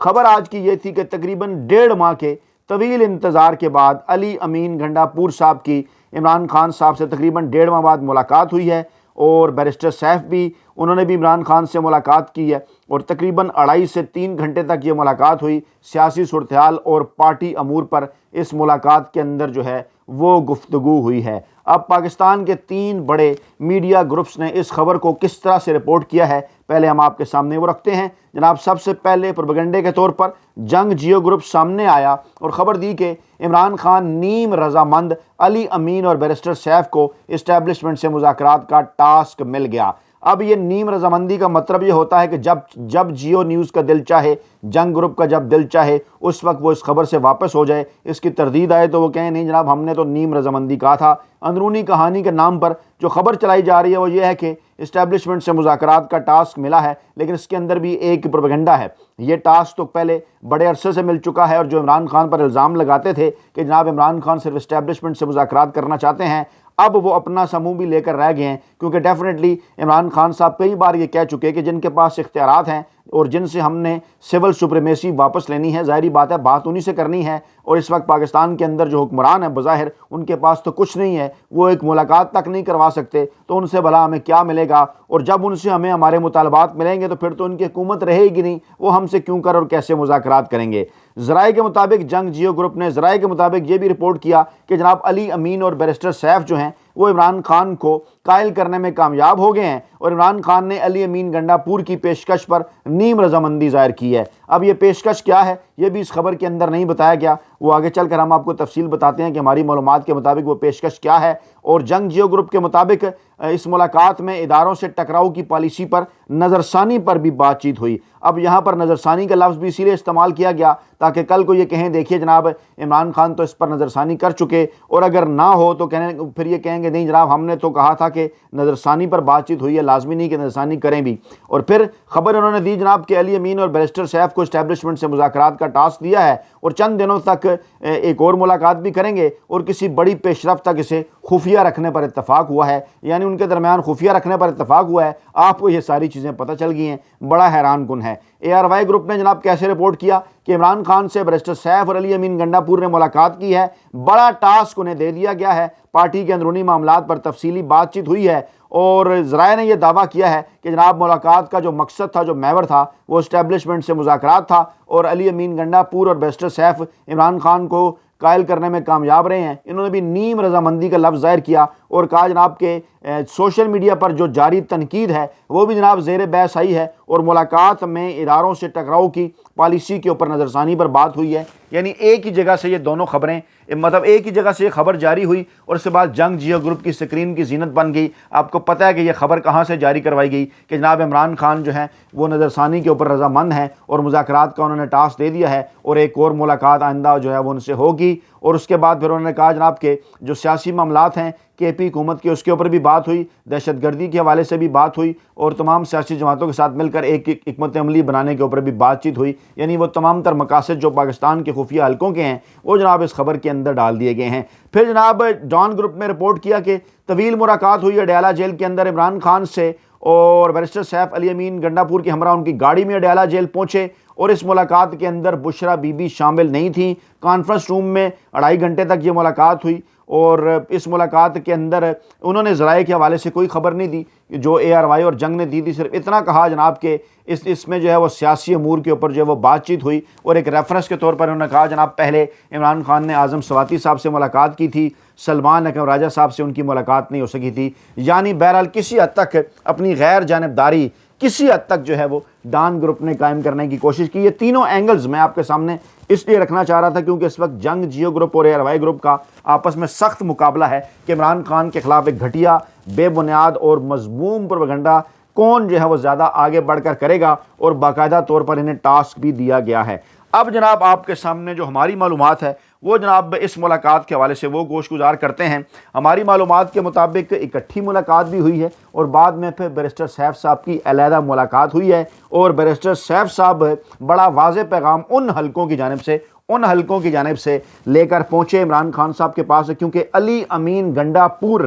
خبر آج کی یہ تھی کہ تقریباً 1.5 ماہ کے طویل انتظار کے بعد علی امین گنڈا پور صاحب کی عمران خان صاحب سے تقریباً 1.5 ماہ بعد ملاقات ہوئی ہے، اور بیرسٹر سیف بھی انہوں نے بھی عمران خان سے ملاقات کی ہے، اور تقریباً 2.5 سے 3 گھنٹے تک یہ ملاقات ہوئی۔ سیاسی صورتحال اور پارٹی امور پر اس ملاقات کے اندر جو ہے وہ گفتگو ہوئی ہے۔ اب پاکستان کے 3 بڑے میڈیا گروپس نے اس خبر کو کس طرح سے رپورٹ کیا ہے، پہلے ہم آپ کے سامنے وہ رکھتے ہیں جناب۔ سب سے پہلے پروپیگنڈے کے طور پر جنگ جیو گروپ سامنے آیا اور خبر دی کہ عمران خان نیم رضامند علی امین اور بیرسٹر سیف کو اسٹیبلشمنٹ سے مذاکرات کا ٹاسک مل گیا۔ اب یہ نیم رضامندی کا مطلب یہ ہوتا ہے کہ جب جیو نیوز کا دل چاہے، جنگ گروپ کا جب دل چاہے، اس وقت وہ اس خبر سے واپس ہو جائے، اس کی تردید آئے تو وہ کہیں نہیں جناب ہم نے تو نیم رضامندی کہا تھا۔ اندرونی کہانی کے نام پر جو خبر چلائی جا رہی ہے وہ یہ ہے کہ اسٹیبلشمنٹ سے مذاکرات کا ٹاسک ملا ہے، لیکن اس کے اندر بھی ایک پروپیگنڈا ہے۔ یہ ٹاسک تو پہلے بڑے عرصے سے مل چکا ہے، اور جو عمران خان پر الزام لگاتے تھے کہ جناب عمران خان صرف اسٹیبلشمنٹ سے مذاکرات کرنا چاہتے ہیں، اب وہ اپنا سموں بھی لے کر رہ گئے ہیں، کیونکہ ڈیفینیٹلی عمران خان صاحب کئی بار یہ کہہ چکے کہ جن کے پاس اختیارات ہیں اور جن سے ہم نے سول سپریمیسی واپس لینی ہے، ظاہری بات ہے بات انہی سے کرنی ہے، اور اس وقت پاکستان کے اندر جو حکمران ہیں بظاہر ان کے پاس تو کچھ نہیں ہے، وہ ایک ملاقات تک نہیں کروا سکتے، تو ان سے بھلا ہمیں کیا ملے گا؟ اور جب ان سے ہمیں ہمارے مطالبات ملیں گے تو پھر تو ان کی حکومت رہے گی نہیں، وہ ہم سے کیوں کر اور کیسے مذاکرات کریں گے؟ ذرائع کے مطابق جنگ جیو گروپ نے ذرائع کے مطابق یہ بھی رپورٹ کیا کہ جناب علی امین اور بیرسٹر سیف جو ہیں وہ عمران خان کو قائل کرنے میں کامیاب ہو گئے ہیں، اور عمران خان نے علی امین گنڈا پور کی پیشکش پر نیم رضامندی ظاہر کی ہے۔ اب یہ پیشکش کیا ہے یہ بھی اس خبر کے اندر نہیں بتایا گیا، وہ آگے چل کر ہم آپ کو تفصیل بتاتے ہیں کہ ہماری معلومات کے مطابق وہ پیشکش کیا ہے۔ اور جنگ جیو گروپ کے مطابق اس ملاقات میں اداروں سے ٹکراؤ کی پالیسی پر نظر ثانی پر بھی بات چیت ہوئی۔ اب یہاں پر نظر ثانی کا لفظ بھی اسی لیے استعمال کیا گیا تاکہ کل کو یہ کہیں دیکھیے جناب عمران خان تو اس پر نظر ثانی کر چکے، اور اگر نہ ہو تو پھر یہ کہیں گے نہیں جناب ہم نے تو کہا تھا کہ نظر ثانی پر بات چیت ہوئی ہے، لازمی نہیں کہ نظر ثانی کریں بھی۔ اور پھر خبر انہوں نے دی جناب کہ علی امین اور بیرسٹر سیف کو اسٹیبلشمنٹ سے مذاکرات کا ٹاسک دیا ہے، اور چند دنوں تک ایک اور ملاقات بھی کریں گے، اور کسی بڑی پیش رفت تک اسے خفیہ رکھنے پر اتفاق ہوا ہے، یعنی ان کے درمیان خفیہ رکھنے پر اتفاق ہوا ہے۔ آپ کو یہ ساری چیزیں پتہ چل گئی ہیں، بڑا حیران کن ہے۔ ARY گروپ نے جناب کیسے رپورٹ کیا کہ عمران خان سے بیرسٹر سیف اور علی امین گنڈا پور نے ملاقات کی ہے، بڑا ٹاسک انہیں دے دیا گیا ہے، پارٹی کے اندرونی معاملات پر تفصیلی بات چیت ہوئی ہے، اور ذرائع نے یہ دعویٰ کیا ہے کہ جناب ملاقات کا جو مقصد تھا، جو محور تھا، وہ اسٹیبلشمنٹ سے مذاکرات تھا، اور علی امین گنڈا پور اور بیرسٹر سیف عمران خان کو قائل کرنے میں کامیاب رہے ہیں۔ انہوں نے بھی نیم رضامندی کا لفظ ظاہر کیا اور کہا جناب کہ سوشل میڈیا پر جو جاری تنقید ہے وہ بھی جناب زیر بحث آئی ہے، اور ملاقات میں اداروں سے ٹکراؤ کی پالیسی کے اوپر نظر ثانی پر بات ہوئی ہے۔ یعنی ایک ہی جگہ سے یہ دونوں خبریں، مطلب ایک ہی جگہ سے یہ خبر جاری ہوئی، اور اس کے بعد جنگ جیو گروپ کی سکرین کی زینت بن گئی۔ آپ کو پتہ ہے کہ یہ خبر کہاں سے جاری کروائی گئی کہ جناب عمران خان جو ہیں وہ نظر ثانی کے اوپر رضامند ہیں، اور مذاکرات کا انہوں نے ٹاسک دے دیا ہے، اور ایک اور ملاقات آئندہ جو ہے وہ ان سے ہوگی۔ اور اس کے بعد پھر انہوں نے کہا جناب کہ جو سیاسی معاملات ہیں KP حکومت کے، اس کے اوپر بھی بات ہوئی، دہشت گردی کے حوالے سے بھی بات ہوئی، اور تمام سیاسی جماعتوں کے ساتھ مل کر ایک حکمت عملی بنانے کے اوپر بھی بات چیت ہوئی۔ یعنی وہ تمام تر مقاصد جو پاکستان کے خفیہ حلقوں کے ہیں وہ جناب اس خبر کے اندر ڈال دیے گئے ہیں۔ پھر جناب ڈان گروپ نے رپورٹ کیا کہ طویل ملاقات ہوئی اڈیالہ جیل کے اندر عمران خان سے، اور بیرسٹر سیف علی امین گنڈا پور کے ہمراہ ان کی گاڑی میں اڈیالہ جیل پہنچے، اور اس ملاقات کے اندر بشرا بی بی شامل نہیں تھیں۔ کانفرنس روم میں 2.5 گھنٹے تک یہ ملاقات ہوئی، اور اس ملاقات کے اندر انہوں نے ذرائع کے حوالے سے کوئی خبر نہیں دی، جو ARY اور جنگ نے دی تھی، صرف اتنا کہا جناب کہ اس میں جو ہے وہ سیاسی امور کے اوپر جو ہے وہ بات چیت ہوئی، اور ایک ریفرنس کے طور پر انہوں نے کہا جناب پہلے عمران خان نے اعظم سواتی صاحب سے ملاقات کی تھی، سلمان اکرم راجہ صاحب سے ان کی ملاقات نہیں ہو سکی تھی۔ یعنی بہرحال کسی حد تک اپنی غیر جانبداری کسی حد تک جو ہے وہ ڈان گروپ نے قائم کرنے کی کوشش کی۔ یہ تینوں اینگلز میں آپ کے سامنے اس لیے رکھنا چاہ رہا تھا کیونکہ اس وقت جنگ جیو گروپ اور ARY گروپ کا آپس میں سخت مقابلہ ہے کہ عمران خان کے خلاف ایک گھٹیا، بے بنیاد اور مذموم پروپیگنڈا کون جو ہے وہ زیادہ آگے بڑھ کر کرے گا، اور باقاعدہ طور پر انہیں ٹاسک بھی دیا گیا ہے۔ اب جناب آپ کے سامنے جو ہماری معلومات ہے وہ جناب اس ملاقات کے حوالے سے وہ گوش گزار کرتے ہیں۔ ہماری معلومات کے مطابق اکٹھی ملاقات بھی ہوئی ہے، اور بعد میں پھر بیرسٹر سیف صاحب کی علیحدہ ملاقات ہوئی ہے، اور بیرسٹر سیف صاحب بڑا واضح پیغام ان حلقوں کی جانب سے لے کر پہنچے عمران خان صاحب کے پاس، کیونکہ علی امین گنڈا پور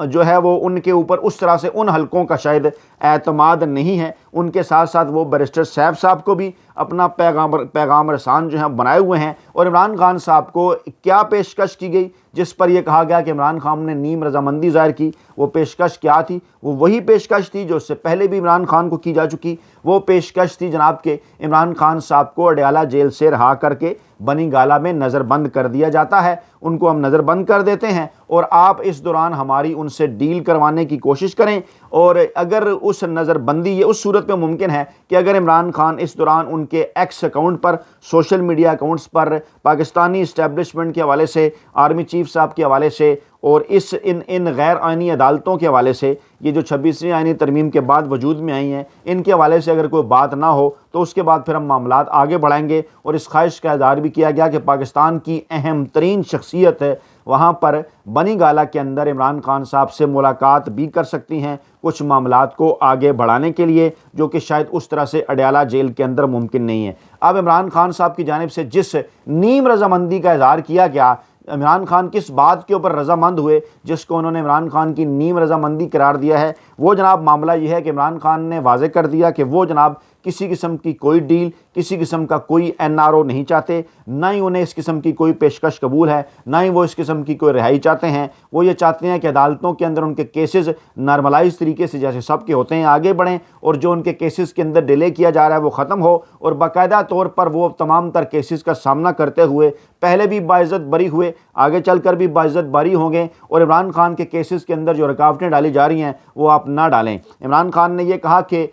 جو ہے وہ ان کے اوپر اس طرح سے ان حلقوں کا شاید اعتماد نہیں ہے۔ ان کے ساتھ ساتھ وہ بیرسٹر سیف صاحب کو بھی اپنا پیغام رسان جو ہیں بنائے ہوئے ہیں، اور عمران خان صاحب کو کیا پیشکش کی گئی جس پر یہ کہا گیا کہ عمران خان نے نیم رضامندی ظاہر کی، وہ پیشکش کیا تھی؟ وہ وہی پیشکش تھی جو اس سے پہلے بھی عمران خان کو کی جا چکی۔ وہ پیشکش تھی جناب کہ عمران خان صاحب کو اڈیالہ جیل سے رہا کر کے بنی گالہ میں نظر بند کر دیا جاتا ہے، ان کو ہم نظر بند کر دیتے ہیں، اور آپ اس دوران ہماری ان سے ڈیل کروانے کی کوشش کریں۔ اور اگر اس نظر بندی یہ اس صورت میں ممکن ہے کہ اگر عمران خان اس دوران ان کے ایکس اکاؤنٹ پر، سوشل میڈیا اکاؤنٹس پر پاکستانی اسٹیبلشمنٹ کے حوالے سے، آرمی چیف صاحب کے حوالے سے، اور ان غیر آئینی عدالتوں کے حوالے سے، یہ جو 26ویں آئینی ترمیم کے بعد وجود میں آئی ہیں، ان کے حوالے سے اگر کوئی بات نہ ہو تو اس کے بعد پھر ہم معاملات آگے بڑھائیں گے۔ اور اس خواہش کا اظہار بھی کیا گیا کہ پاکستان کی اہم ترین شخصیت ہے وہاں پر بنی گالہ کے اندر عمران خان صاحب سے ملاقات بھی کر سکتی ہیں کچھ معاملات کو آگے بڑھانے کے لیے، جو کہ شاید اس طرح سے اڈیالہ جیل کے اندر ممکن نہیں ہے۔ اب عمران خان صاحب کی جانب سے جس نیم رضامندی کا اظہار کیا گیا، عمران خان کس بات کے اوپر رضامند ہوئے جس کو انہوں نے عمران خان کی نیم رضامندی قرار دیا ہے، وہ جناب معاملہ یہ ہے کہ عمران خان نے واضح کر دیا کہ وہ جناب کسی قسم کی کوئی ڈیل، کسی قسم کا کوئی NRO نہیں چاہتے، نہ ہی انہیں اس قسم کی کوئی پیشکش قبول ہے، نہ ہی وہ اس قسم کی کوئی رہائی چاہتے ہیں۔ وہ یہ چاہتے ہیں کہ عدالتوں کے اندر ان کے کیسز نارملائز طریقے سے جیسے سب کے ہوتے ہیں آگے بڑھیں، اور جو ان کے کیسز کے اندر ڈیلے کیا جا رہا ہے وہ ختم ہو، اور باقاعدہ طور پر وہ تمام تر کیسز کا سامنا کرتے ہوئے پہلے بھی باعزت بری ہوئے، آگے چل کر بھی باعزت بری ہوں گے، اور عمران خان کے کیسز کے اندر جو رکاوٹیں ڈالی جا رہی ہیں وہ آپ نہ ڈالیں۔ عمران خان نے یہ کہا کہ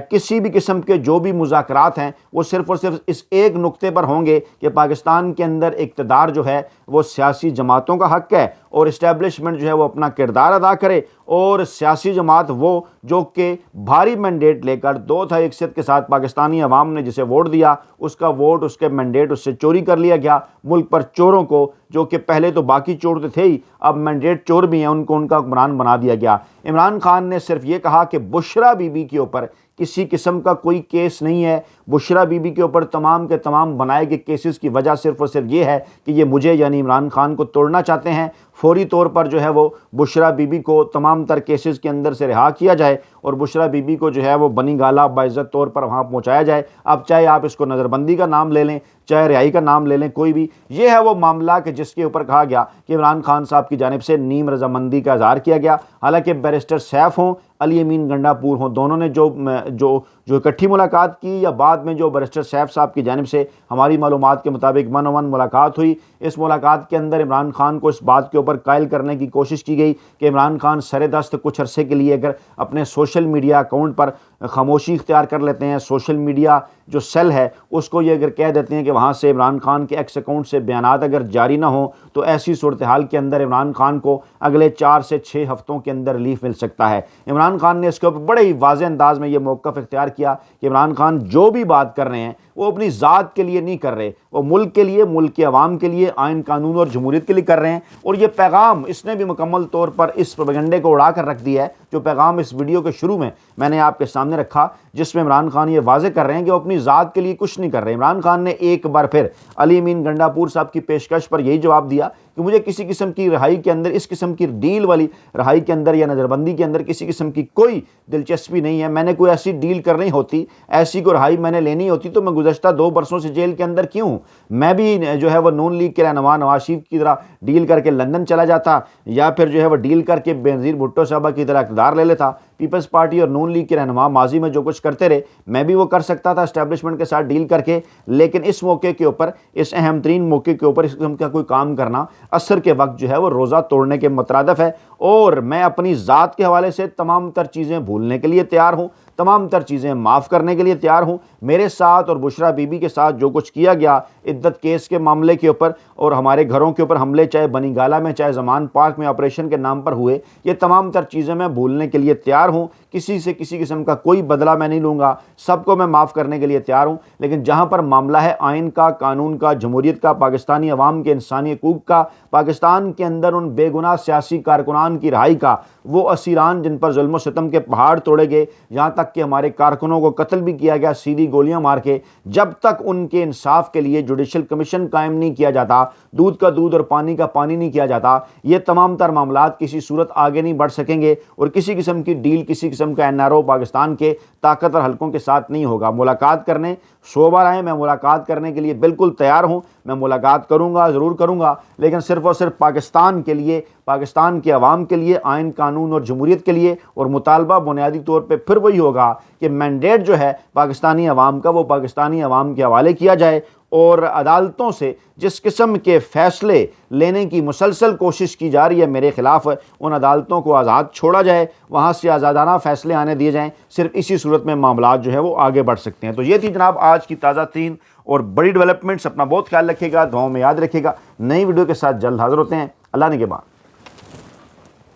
کسی بھی قسم کے جو بھی مذاکرات ہیں وہ صرف اور صرف اس ایک نقطے پر ہوں گے کہ پاکستان کے اندر اقتدار جو ہے وہ سیاسی جماعتوں کا حق ہے، اور اسٹیبلشمنٹ جو ہے وہ اپنا کردار ادا کرے، اور سیاسی جماعت وہ جو کہ بھاری مینڈیٹ لے کر 2/3 اکثریت کے ساتھ پاکستانی عوام نے جسے ووٹ دیا، اس کا ووٹ، اس کے مینڈیٹ اس سے چوری کر لیا گیا۔ ملک پر چوروں کو، جو کہ پہلے تو باقی چور تو تھے ہی، اب مینڈیٹ چور بھی ہیں، ان کو ان کا حکمران بنا دیا گیا۔ عمران خان نے صرف یہ کہا کہ بشرا بی بی کے اوپر کسی قسم کا کوئی کیس نہیں ہے، بشرا بی بی کے اوپر تمام کے تمام بنائے گئے کیسز کی وجہ صرف اور صرف یہ ہے کہ یہ مجھے یعنی عمران خان کو توڑنا چاہتے ہیں۔ فوری طور پر جو ہے وہ بشرا بی بی کو تمام تر کیسز کے اندر سے رہا کیا جائے، اور بشرا بی بی کو جو ہے وہ بنی گالہ باعزت طور پر وہاں پہنچایا جائے۔ اب چاہے آپ اس کو نظر بندی کا نام لے لیں، چاہے رہائی کا نام لے لیں، کوئی بھی، یہ ہے وہ معاملہ کہ جس کے اوپر کہا گیا کہ عمران خان صاحب کی جانب سے نیم رضامندی کا اظہار کیا گیا۔ حالانکہ بیرسٹر سیف ہوں، علی امین گنڈا پور ہوں، دونوں نے جو اکٹھی ملاقات کی، یا بعد میں جو بیرسٹر سیف صاحب کی جانب سے ہماری معلومات کے مطابق 1-on-1 ملاقات ہوئی، اس ملاقات کے اندر عمران خان کو اس بات کے اوپر قائل کرنے کی کوشش کی گئی کہ عمران خان سر دست کچھ عرصے کے لیے اگر اپنے سوشل میڈیا اکاؤنٹ پر خاموشی اختیار کر لیتے ہیں، سوشل میڈیا جو سیل ہے اس کو یہ اگر کہہ دیتے ہیں کہ وہاں سے عمران خان کے ایکس اکاؤنٹ سے بیانات اگر جاری نہ ہوں، تو ایسی صورتحال کے اندر عمران خان کو اگلے 4 سے 6 ہفتوں کے اندر ریلیف مل سکتا ہے۔ عمران خان نے اس کے اوپر بڑے ہی واضح انداز میں یہ موقف اختیار کیا کہ عمران خان جو بھی بات کر رہے ہیں وہ اپنی ذات کے لیے نہیں کر رہے، وہ ملک کے لیے، ملک کے عوام کے لیے، آئین قانون اور جمہوریت کے لیے کر رہے ہیں۔ اور یہ پیغام اس نے بھی مکمل طور پر اس پروپیگنڈے کو اڑا کر رکھ دیا ہے، جو پیغام اس ویڈیو کے شروع میں نے آپ کے سامنے رکھا، جس میں عمران خان یہ واضح کر رہے ہیں کہ وہ اپنی ذات کے لیے کچھ نہیں کر رہے۔ عمران خان نے ایک بار پھر علی امین گنڈا پور صاحب کی پیشکش پر یہی جواب دیا کہ مجھے کسی قسم کی رہائی کے اندر، اس قسم کی ڈیل والی رہائی کے اندر یا نظر بندی کے اندر کسی قسم کی کوئی دلچسپی نہیں ہے۔ میں نے کوئی ایسی ڈیل کرنی ہوتی، ایسی کوئی رہائی میں نے لینی ہوتی تو میں گزشتہ 2 برسوں سے جیل کے اندر کیوں؟ میں بھی جو ہے وہ نون لیگ کے رہنما نواز شریف کی طرح ڈیل کر کے لندن چلا جاتا، یا پھر جو ہے وہ ڈیل کر کے بینظیر بھٹو صاحبہ کی طرح اقتدار لے لیتا۔ پیپلز پارٹی اور نون لیگ کے رہنما ماضی میں جو کچھ کرتے رہے، میں بھی وہ کر سکتا تھا اسٹیبلشمنٹ کے ساتھ ڈیل کر کے، لیکن اس موقع کے اوپر، اس اہم ترین موقع کے اوپر اس قسم کا کوئی کام کرنا عصر کے وقت جو ہے وہ روزہ توڑنے کے مترادف ہے۔ اور میں اپنی ذات کے حوالے سے تمام تر چیزیں بھولنے کے لیے تیار ہوں، تمام تر چیزیں معاف کرنے کے لیے تیار ہوں۔ میرے ساتھ اور بشرا بی بی کے ساتھ جو کچھ کیا گیا عدت کیس کے معاملے کے اوپر، اور ہمارے گھروں کے اوپر حملے، چاہے بنی گالہ میں، چاہے زمان پارک میں آپریشن کے نام پر ہوئے، یہ تمام تر چیزیں میں بھولنے کے لیے تیار ہوں۔ کسی سے کسی قسم کا کوئی بدلہ میں نہیں لوں گا، سب کو میں معاف کرنے کے لیے تیار ہوں۔ لیکن جہاں پر معاملہ ہے آئین کا، قانون کا، جمہوریت کا، پاکستانی عوام کے انسانی حقوق کا، پاکستان کے اندر ان بے گناہ سیاسی کارکنان کی رہائی کا، وہ اسیران جن پر ظلم و ستم کے پہاڑ توڑے گئے، یہاں تک کہ ہمارے کارکنوں کو قتل بھی کیا گیا سیدھی گولیاں مار کے، جب تک ان کے انصاف کے لیے جوڈیشل کمیشن قائم نہیں کیا جاتا، دودھ کا دودھ اور پانی کا پانی نہیں کیا جاتا، یہ تمام تر معاملات کسی صورت آگے نہیں بڑھ سکیں گے۔ اور کسی قسم کی ڈیل، کسی قسم قسم کا NRO پاکستان کے طاقتور حلقوں کے ساتھ نہیں ہوگا۔ ملاقات کرنے 100 بار آئیں، میں ملاقات کرنے کے لیے بالکل تیار ہوں، میں ملاقات کروں گا، ضرور کروں گا، لیکن صرف اور صرف پاکستان کے لیے، پاکستان کے عوام کے لیے، آئین قانون اور جمہوریت کے لیے۔ اور مطالبہ بنیادی طور پہ پھر وہی ہوگا کہ مینڈیٹ جو ہے پاکستانی عوام کا، وہ پاکستانی عوام کے حوالے کیا جائے، اور عدالتوں سے جس قسم کے فیصلے لینے کی مسلسل کوشش کی جا رہی ہے میرے خلاف، ان عدالتوں کو آزاد چھوڑا جائے، وہاں سے آزادانہ فیصلے آنے دیے جائیں۔ صرف اسی صورت میں معاملات جو ہے وہ آگے بڑھ سکتے ہیں۔ تو یہ تھی جناب آج کی تازہ ترین اور بڑی ڈیولپمنٹس۔ اپنا بہت خیال رکھیے گا، دعاؤں میں یاد رکھیے گا۔ نئی ویڈیو کے ساتھ جلد حاضر ہوتے ہیں۔ اللہ نگہبان۔